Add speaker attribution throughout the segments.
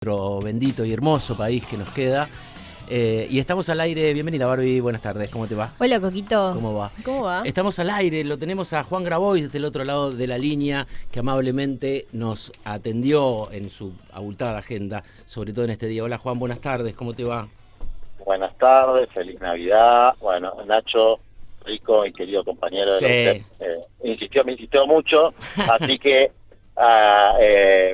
Speaker 1: Nuestro bendito y hermoso país que nos queda. Y estamos al aire. Bienvenida, Barbie. Buenas tardes. ¿Cómo te va?
Speaker 2: Hola, Coquito.
Speaker 1: ¿Cómo va?
Speaker 2: ¿Cómo va?
Speaker 1: Estamos al aire. Lo tenemos a Juan Grabois del otro lado de la línea, que amablemente nos atendió en su abultada agenda, sobre todo en este día. Hola, Juan. Buenas tardes. ¿Cómo te va?
Speaker 3: Buenas tardes. Feliz Navidad. Bueno, Nacho, rico y querido compañero
Speaker 1: Sí.
Speaker 3: de usted, me insistió mucho, así que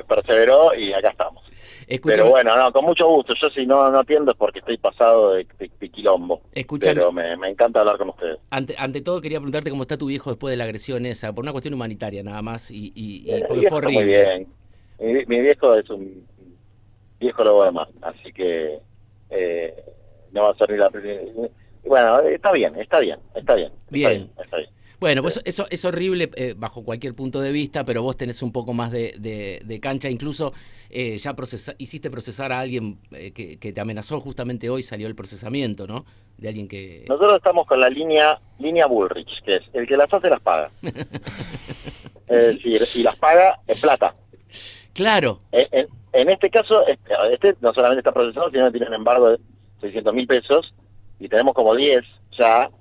Speaker 3: perseveró y acá estamos.
Speaker 1: Escúchame,
Speaker 3: Pero bueno, no, con mucho gusto. Yo si no atiendo es porque estoy pasado de quilombo.
Speaker 1: escúchame.
Speaker 3: Pero me encanta hablar con ustedes.
Speaker 1: Ante todo quería preguntarte cómo está tu viejo después de la agresión esa, por una cuestión humanitaria nada más, y
Speaker 3: Mi
Speaker 1: porque
Speaker 3: viejo
Speaker 1: fue
Speaker 3: está muy
Speaker 1: horrible.
Speaker 3: bien. Mi viejo es un viejo lobo de mar, así que no va a ser ni la primera. Bueno, está bien.
Speaker 1: Bien.
Speaker 3: Está bien.
Speaker 1: Bueno, pues eso es horrible bajo cualquier punto de vista, pero vos tenés un poco más de cancha. Incluso ya hiciste procesar a alguien que te amenazó. Justamente hoy salió el procesamiento, ¿no? De alguien que...
Speaker 3: Nosotros estamos con la línea Bullrich, que es el que las hace las paga. Es decir, y las paga en plata.
Speaker 1: Claro.
Speaker 3: En este caso, este no solamente está procesado, sino que tiene un embargo de 600.000 pesos, y tenemos como 10 ya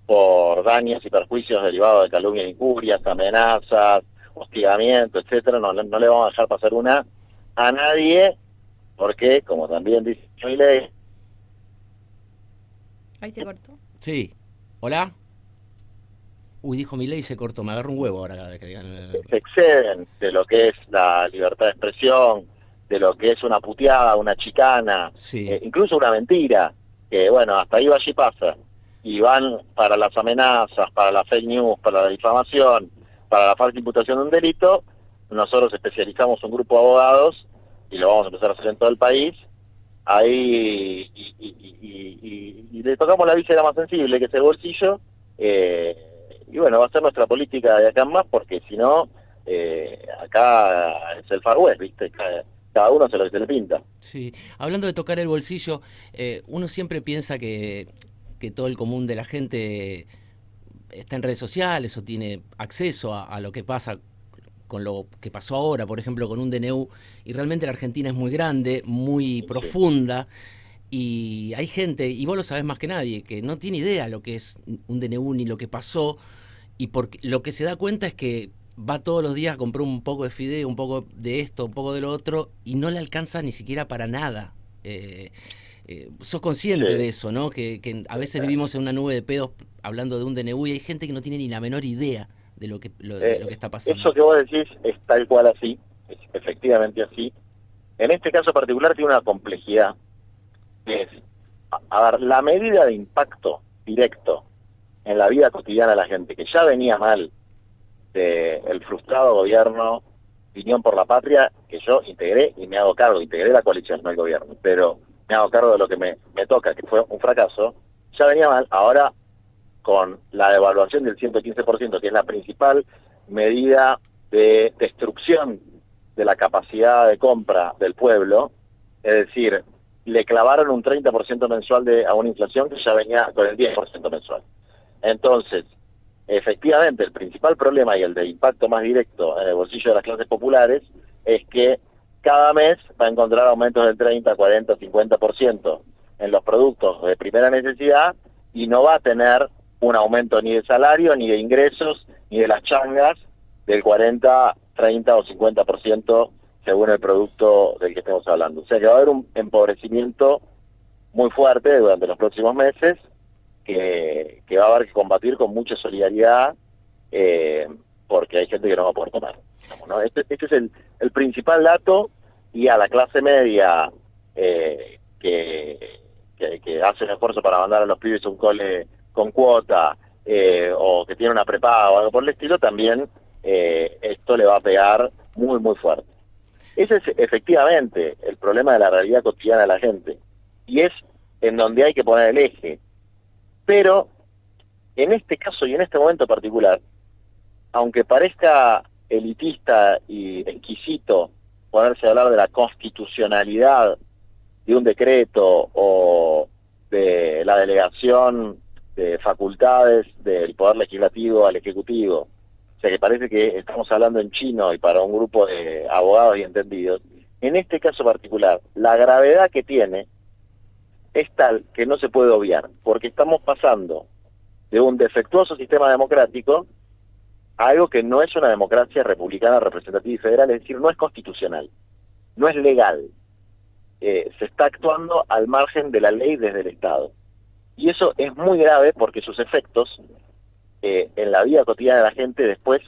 Speaker 3: por daños y perjuicios derivados de calumnia e injurias, amenazas, hostigamiento, etcétera. No le vamos a dejar pasar una a nadie, porque, como también dice mi ley,
Speaker 2: Ahí se cortó.
Speaker 1: Sí. ¿Hola? Uy, dijo mi ley y se cortó. Me agarro un huevo ahora cada vez que digan...
Speaker 3: se exceden de lo que es la libertad de expresión, de lo que es una puteada, una chicana,
Speaker 1: Sí.
Speaker 3: Incluso una mentira, que bueno, hasta ahí va y pasa. Y van para las amenazas, para la fake news, para la difamación, para la falsa imputación de un delito. Nosotros especializamos un grupo de abogados y lo vamos a empezar a hacer en todo el país. Ahí y le tocamos la víscera más sensible, que es el bolsillo. Y bueno, va a ser nuestra política de acá en más, porque si no, acá es el Far West, ¿viste? Cada uno hace lo que se le pinta.
Speaker 1: Sí. Hablando de tocar el bolsillo, uno siempre piensa que todo el común de la gente está en redes sociales o tiene acceso a lo que pasa con lo que pasó ahora, por ejemplo, con un DNU, y realmente la Argentina es muy grande, muy profunda, y hay gente, y vos lo sabés más que nadie, que no tiene idea lo que es un DNU ni lo que pasó, y porque lo que se da cuenta es que va todos los días a comprar un poco de fideo, un poco de esto, un poco de lo otro, y no le alcanza ni siquiera para nada. Sos consciente de eso, ¿no? Que a veces vivimos en una nube de pedos hablando de un DNU y hay gente que no tiene ni la menor idea de lo que está pasando.
Speaker 3: Eso que vos decís es tal cual así, es efectivamente así. En este caso particular tiene una complejidad, que es, a ver, la medida de impacto directo en la vida cotidiana de la gente, que ya venía mal del frustrado gobierno Unión por la Patria, que yo integré y me hago cargo, integré la coalición, no el gobierno, pero me hago cargo de lo que me toca, que fue un fracaso, ya venía mal. Ahora, con la devaluación del 115%, que es la principal medida de destrucción de la capacidad de compra del pueblo, es decir, le clavaron un 30% mensual a una inflación que ya venía con el 10% mensual. Entonces, efectivamente, el principal problema y el de impacto más directo en el bolsillo de las clases populares es que cada mes va a encontrar aumentos del 30, 40, 50% en los productos de primera necesidad y no va a tener un aumento ni de salario, ni de ingresos, ni de las changas del 40, 30 o 50% según el producto del que estemos hablando. O sea que va a haber un empobrecimiento muy fuerte durante los próximos meses que va a haber que combatir con mucha solidaridad porque hay gente que no va a poder comer. Digamos, ¿no? Este es el principal dato, y a la clase media que hace un esfuerzo para mandar a los pibes a un cole con cuota o que tiene una prepaga o algo por el estilo, también esto le va a pegar muy, muy fuerte. Ese es efectivamente el problema de la realidad cotidiana de la gente, y es en donde hay que poner el eje. Pero en este caso y en este momento particular, aunque parezca elitista y exquisito ponerse a hablar de la constitucionalidad de un decreto o de la delegación de facultades del Poder Legislativo al Ejecutivo, o sea que parece que estamos hablando en chino y para un grupo de abogados y entendidos, en este caso particular, la gravedad que tiene es tal que no se puede obviar, porque estamos pasando de un defectuoso sistema democrático a algo que no es una democracia republicana, representativa y federal, es decir, no es constitucional, no es legal. Se está actuando al margen de la ley desde el Estado. Y eso es muy grave porque sus efectos en la vida cotidiana de la gente después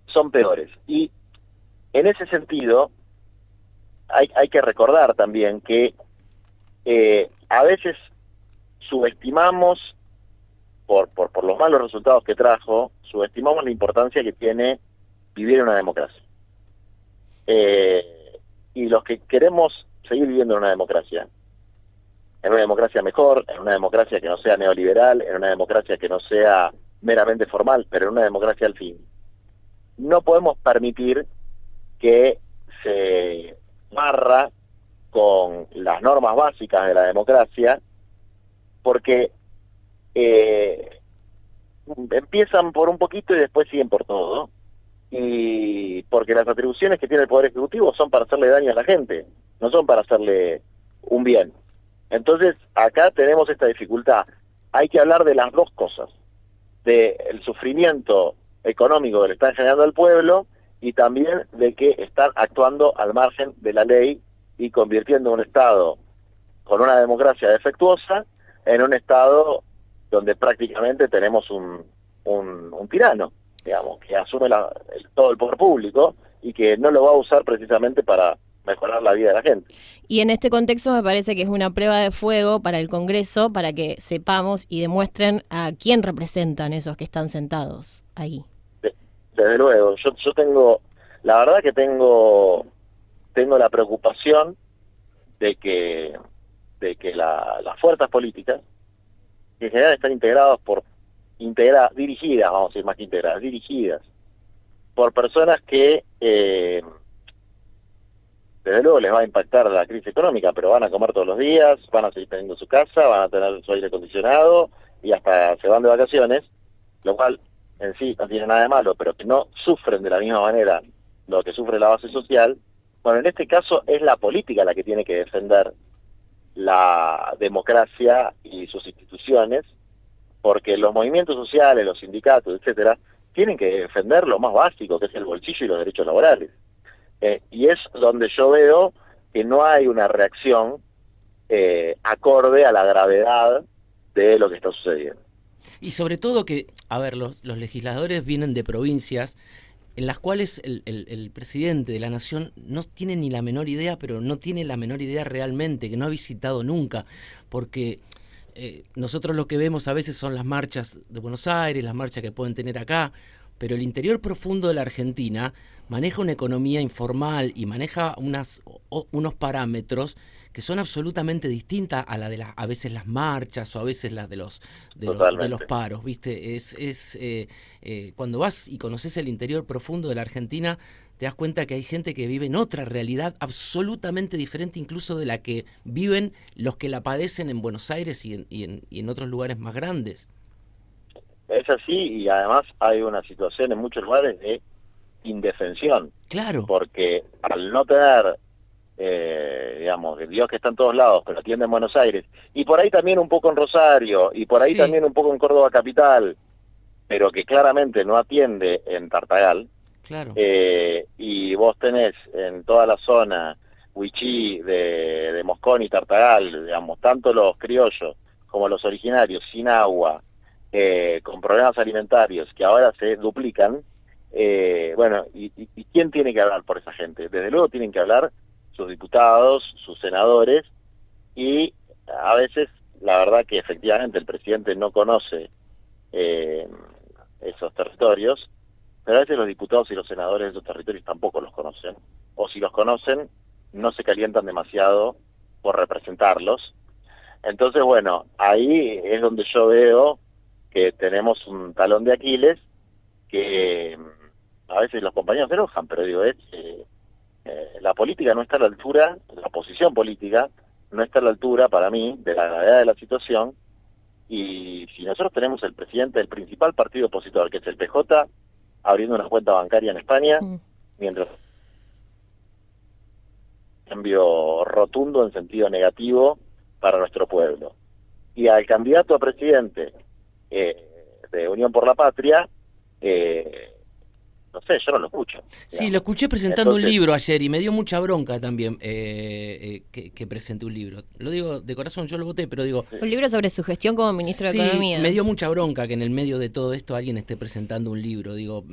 Speaker 3: son peores. Y en ese sentido, hay que recordar también que a veces subestimamos, por los malos resultados que trajo, subestimamos la importancia que tiene vivir en una democracia. Y los que queremos seguir viviendo en una democracia mejor, en una democracia que no sea neoliberal, en una democracia que no sea meramente formal, pero en una democracia al fin, no podemos permitir que se barra con las normas básicas de la democracia, porque empiezan por un poquito y después siguen por todo, y porque las atribuciones que tiene el Poder Ejecutivo son para hacerle daño a la gente, no son para hacerle un bien. Entonces, acá tenemos esta dificultad. Hay que hablar de las dos cosas, del sufrimiento económico que le están generando al pueblo y también de que están actuando al margen de la ley y convirtiendo un Estado con una democracia defectuosa en un Estado donde prácticamente tenemos un tirano, digamos, que asume todo el poder público y que no lo va a usar precisamente para mejorar la vida de la gente.
Speaker 2: Y en este contexto me parece que es una prueba de fuego para el Congreso, para que sepamos y demuestren a quién representan esos que están sentados ahí.
Speaker 3: Desde luego, yo tengo, la verdad que tengo la preocupación de que las fuerzas políticas, que en general están dirigidas, vamos a decir más que integradas, dirigidas por personas que desde luego les va a impactar la crisis económica, pero van a comer todos los días, van a seguir teniendo su casa, van a tener su aire acondicionado y hasta se van de vacaciones, lo cual en sí no tiene nada de malo, pero que no sufren de la misma manera lo que sufre la base social. Bueno, en este caso es la política la que tiene que defender la democracia y sus instituciones, porque los movimientos sociales, los sindicatos, etcétera, tienen que defender lo más básico, que es el bolsillo y los derechos laborales. Y es donde yo veo que no hay una reacción acorde a la gravedad de lo que está sucediendo.
Speaker 1: Y sobre todo que, a ver, los legisladores vienen de provincias en las cuales el presidente de la nación no tiene ni la menor idea, pero no tiene la menor idea realmente, que no ha visitado nunca, porque nosotros lo que vemos a veces son las marchas de Buenos Aires, las marchas que pueden tener acá, pero el interior profundo de la Argentina maneja una economía informal y maneja unos parámetros que son absolutamente distintas a la de a veces las marchas o a veces las de los paros, ¿viste? Cuando vas y conoces el interior profundo de la Argentina, te das cuenta que hay gente que vive en otra realidad absolutamente diferente incluso de la que viven los que la padecen en Buenos Aires y en otros lugares más grandes.
Speaker 3: Es así, y además hay una situación en muchos lugares de indefensión.
Speaker 1: Claro.
Speaker 3: Porque al no tener, digamos, Dios que está en todos lados, pero atiende en Buenos Aires, y por ahí también un poco en Rosario, y por ahí también un poco en Córdoba capital, pero que claramente no atiende en Tartagal,
Speaker 1: claro.
Speaker 3: Y vos tenés en toda la zona Huichí de Moscón y Tartagal, digamos, tanto los criollos como los originarios, sin agua, con problemas alimentarios que ahora se duplican, bueno, ¿y quién tiene que hablar por esa gente? Desde luego tienen que hablar sus diputados, sus senadores, y a veces la verdad que efectivamente el presidente no conoce esos territorios, pero a veces los diputados y los senadores de esos territorios tampoco los conocen, o si los conocen no se calientan demasiado por representarlos. Entonces, bueno, ahí es donde yo veo que tenemos un talón de Aquiles que a veces los compañeros se enojan, pero digo, la política no está a la altura, la posición política no está a la altura para mí de la gravedad de la situación, y si nosotros tenemos el presidente del principal partido opositor, que es el PJ, abriendo una cuenta bancaria en España, mientras cambio rotundo en sentido negativo para nuestro pueblo. Y al candidato a presidente de Unión por la Patria, no sé, yo no lo escucho.
Speaker 1: Sí,
Speaker 3: digamos.
Speaker 1: lo escuché presentando un
Speaker 3: Entonces,
Speaker 1: libro ayer y me dio mucha bronca también que presente un libro. Lo digo de corazón, yo lo voté, pero digo...
Speaker 2: Un libro sobre su gestión como ministro de
Speaker 1: Sí,
Speaker 2: Economía.
Speaker 1: me dio mucha bronca que en el medio de todo esto alguien esté presentando un libro. Digo,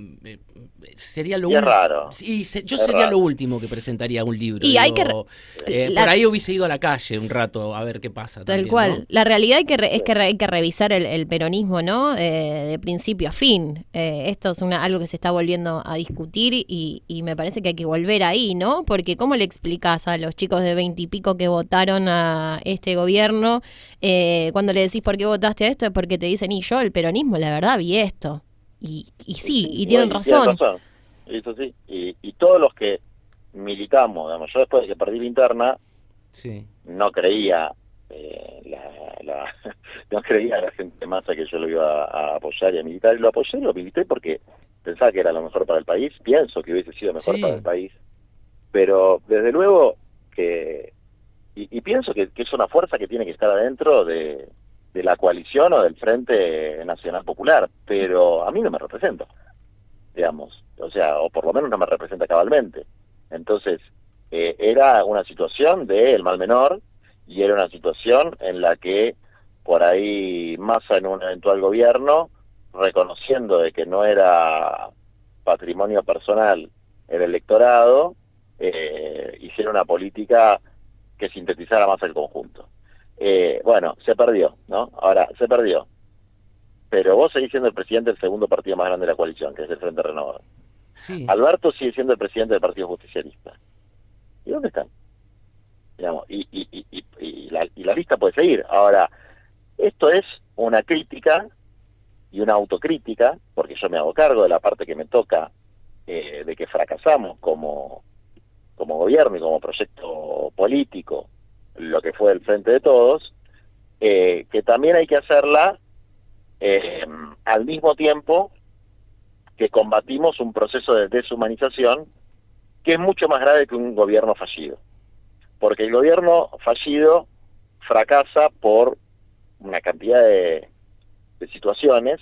Speaker 1: sería lo
Speaker 3: y es raro.
Speaker 1: Sí, yo
Speaker 3: es
Speaker 1: sería
Speaker 3: raro.
Speaker 1: lo último que presentaría un libro.
Speaker 2: Y hay que
Speaker 1: por ahí hubiese ido a la calle un rato a ver qué pasa.
Speaker 2: Tal
Speaker 1: también,
Speaker 2: cual.
Speaker 1: ¿no?
Speaker 2: La realidad es que hay que revisar el peronismo, ¿no? De principio a fin. Esto es algo que se está volviendo a discutir y me parece que hay que volver ahí, ¿no? Porque ¿cómo le explicás a los chicos de 20 y pico que votaron a este gobierno cuando le decís por qué votaste a esto? Es porque te dicen, y yo el peronismo, la verdad, vi esto. Y sí, y tienen razón.
Speaker 3: Eso sí. Y todos los que militamos, digamos, yo después de que perdí la interna,
Speaker 1: Sí.
Speaker 3: no creía no creía a la gente de masa que yo lo iba a apoyar y a militar, y lo apoyé y lo milité porque pensaba que era lo mejor para el país, pienso que hubiese sido mejor
Speaker 1: Sí.
Speaker 3: para el país, pero desde luego que, y pienso que es una fuerza que tiene que estar adentro de la coalición o del Frente Nacional Popular, pero a mí no me representa, digamos, o sea, o por lo menos no me representa cabalmente. Entonces, era una situación del mal menor, y era una situación en la que por ahí Massa en un eventual gobierno, reconociendo de que no era patrimonio personal el electorado, hiciera una política que sintetizara más el conjunto. Bueno, se perdió, ¿no? Ahora, se perdió. Pero vos seguís siendo el presidente del segundo partido más grande de la coalición, que es el Frente Renovador.
Speaker 1: Sí.
Speaker 3: Alberto sigue siendo el presidente del Partido Justicialista. ¿Y dónde están? Digamos, y la lista puede seguir. Ahora, esto es una crítica y una autocrítica, porque yo me hago cargo de la parte que me toca, de que fracasamos como gobierno y como proyecto político, lo que fue el Frente de Todos, que también hay que hacerla al mismo tiempo que combatimos un proceso de deshumanización que es mucho más grave que un gobierno fallido. Porque el gobierno fallido fracasa por una cantidad de situaciones,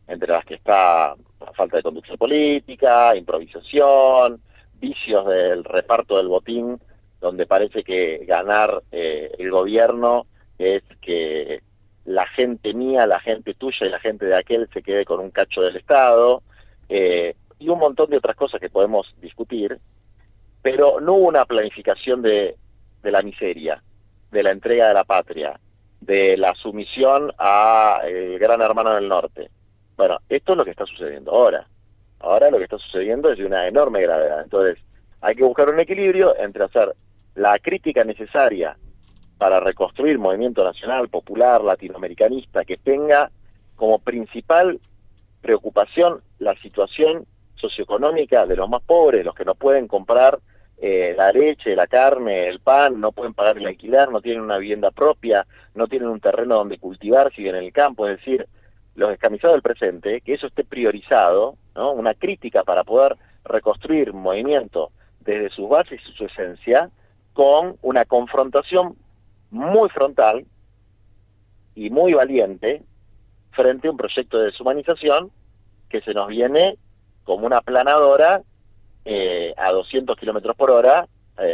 Speaker 3: entre las que está la falta de conducción política, improvisación, vicios del reparto del botín, donde parece que ganar el gobierno es que la gente mía, la gente tuya y la gente de aquel se quede con un cacho del Estado, y un montón de otras cosas que podemos discutir, pero no hubo una planificación de la miseria, de la entrega de la patria, de la sumisión a el gran hermano del norte. Bueno, esto es lo que está sucediendo ahora. Ahora lo que está sucediendo es de una enorme gravedad. Entonces, hay que buscar un equilibrio entre hacer la crítica necesaria para reconstruir movimiento nacional, popular, latinoamericanista, que tenga como principal preocupación la situación socioeconómica de los más pobres, los que no pueden comprar la leche, la carne, el pan, no pueden pagar el alquiler, no tienen una vivienda propia, no tienen un terreno donde cultivar, siguen en el campo, es decir, los descamisados del presente, que eso esté priorizado, ¿no? Una crítica para poder reconstruir movimiento desde sus bases y su esencia, con una confrontación muy frontal y muy valiente frente a un proyecto de deshumanización que se nos viene como una aplanadora a 200 kilómetros por hora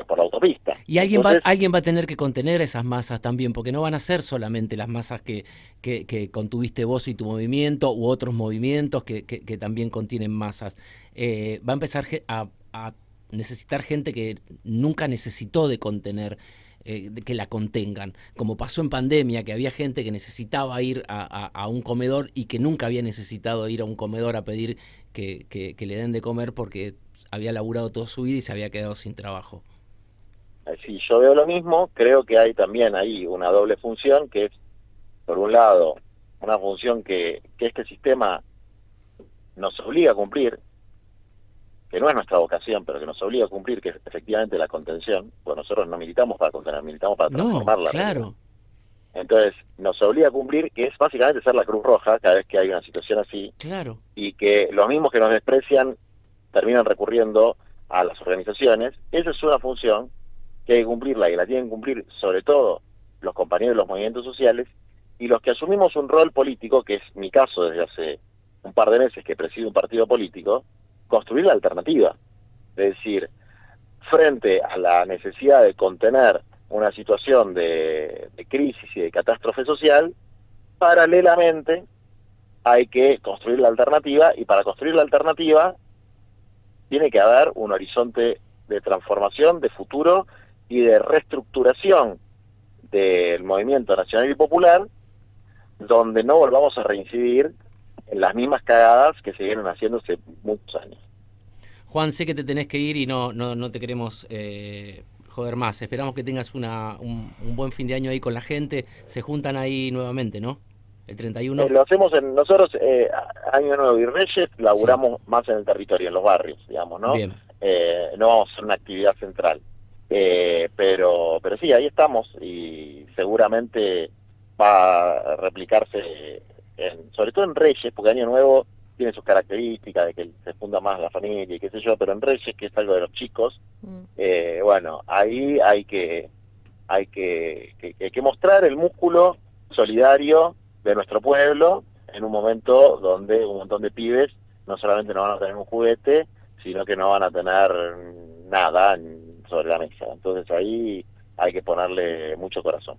Speaker 3: por la autopista.
Speaker 1: Y alguien,
Speaker 3: Entonces,
Speaker 1: alguien va a tener que contener esas masas también, porque no van a ser solamente las masas que contuviste vos y tu movimiento, u otros movimientos que también contienen masas. Va a empezar a necesitar gente que nunca necesitó de contener, de que la contengan, como pasó en pandemia, que había gente que necesitaba ir a un comedor y que nunca había necesitado ir a un comedor a pedir que le den de comer porque había laburado toda su vida y se había quedado sin trabajo.
Speaker 3: si yo veo lo mismo, creo que hay también ahí una doble función, que es, por un lado, una función que este sistema nos obliga a cumplir, que no es nuestra vocación, pero que nos obliga a cumplir, que es efectivamente la contención, pues nosotros no militamos para contener, militamos para transformar la realidad.
Speaker 1: Claro.
Speaker 3: Entonces, nos obliga a cumplir, que es básicamente ser la Cruz Roja cada vez que hay una situación así,
Speaker 1: Claro.
Speaker 3: y que los mismos que nos desprecian terminan recurriendo a las organizaciones. Esa es una función que hay que cumplirla y la tienen que cumplir sobre todo los compañeros de los movimientos sociales y los que asumimos un rol político, que es mi caso desde hace un par de meses que presido un partido político, construir la alternativa. Es decir, frente a la necesidad de contener una situación de crisis y de catástrofe social, paralelamente hay que construir la alternativa, y para construir la alternativa tiene que haber un horizonte de transformación, de futuro y de reestructuración del movimiento nacional y popular, donde no volvamos a reincidir en las mismas cagadas que se vienen haciendo hace muchos años.
Speaker 1: Juan, sé que te tenés que ir y no te queremos joder más. Esperamos que tengas un buen fin de año ahí con la gente. Se juntan ahí nuevamente, ¿no? El 31.
Speaker 3: Lo hacemos nosotros, Año Nuevo y Reyes, laburamos más en el territorio, en los barrios, digamos, ¿no?
Speaker 1: Bien.
Speaker 3: No vamos a hacer una actividad central. Pero sí, ahí estamos y seguramente va a replicarse, sobre todo en Reyes, porque Año Nuevo tiene sus características de que se funda más la familia y qué sé yo, pero en Reyes, que es algo de los chicos, bueno, ahí hay que mostrar el músculo solidario de nuestro pueblo en un momento donde un montón de pibes no solamente no van a tener un juguete, sino que no van a tener nada sobre la mesa. Entonces ahí hay que ponerle mucho corazón.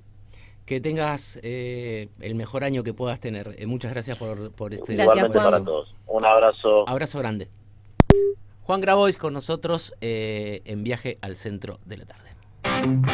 Speaker 1: Que tengas el mejor año que puedas tener. Muchas gracias por este...
Speaker 2: Gracias,
Speaker 3: Igualmente
Speaker 2: Juan.
Speaker 3: para todos. Un abrazo.
Speaker 1: Abrazo grande. Juan Grabois con nosotros en Viaje al Centro de la Tarde.